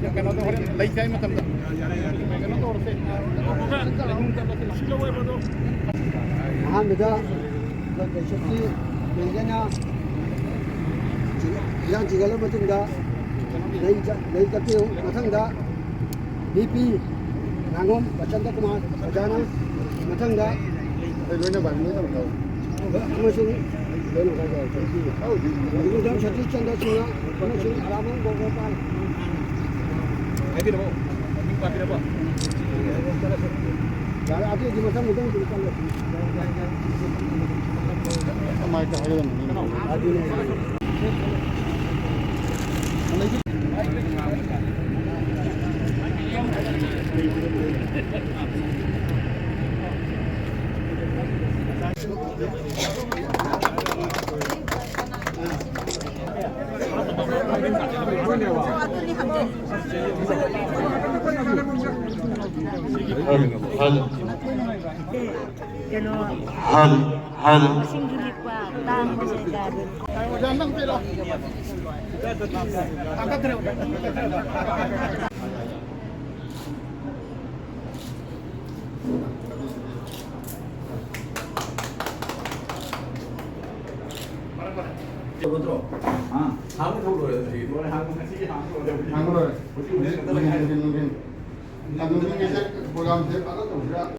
ꯀꯩꯅꯣꯗ ꯍꯣꯔꯦꯟ ꯂꯩꯇꯦ ꯍꯥꯏ ꯃꯇꯝꯗ ꯀꯩꯅꯣ ꯇꯧꯔꯁꯦ ꯑꯍꯥꯟꯕꯗ ꯕꯦꯁꯤꯛꯀꯤ ꯂꯩꯒꯅ ꯏꯔꯥꯡ ꯆꯤꯡꯈꯠꯂ ꯃꯇꯨꯡꯗ ꯂꯩ ꯀꯠꯄꯤꯌꯨ ꯃꯊꯪꯗ BP ꯉꯥꯉꯣꯝ ꯕꯆꯟꯗ ꯀꯨꯃꯥꯔ ꯑꯣꯖꯥꯅ ꯃꯊꯪꯗ ꯂꯣꯏꯅ ꯕꯥꯔꯃꯤ ꯇꯧꯔꯣ ꯑꯃꯁꯨꯡ ꯃꯗꯨꯗ ꯁꯇꯤꯁ ꯆꯟꯗ꯭ꯔ ꯁꯤꯡꯍ ꯑꯃꯁꯨꯡ ꯑꯔꯥꯃꯟ ꯒꯣꯒꯣꯄꯥꯜ ꯍꯥꯏꯕꯤꯔꯕꯣ ꯃꯤꯡ ꯄꯥꯕꯤꯔꯕꯣ ꯌꯥꯔꯦ ꯑꯗꯨꯗꯤ ꯃꯊꯪ ꯆꯠꯂꯁꯤ ꯃꯥꯏꯛꯇ ꯍꯥꯏꯒꯗꯕꯅꯤ ꯑꯗꯨꯅꯦ ꯁꯤꯡꯒꯤꯛꯄ ꯇꯥꯡꯕꯁꯤꯗ ꯑꯣꯖꯥ ꯅꯪ ꯄꯤꯔꯣ ꯊꯥꯡꯒꯠꯈ꯭ꯔꯦ 한국 쪽으로 해야 돼. 이번에 한국 같이 한국으로 해야 돼. 한국으로 해. 우리 눈긴. 눈긴. 눈긴. 프로그램 돼. 아까 또 우리가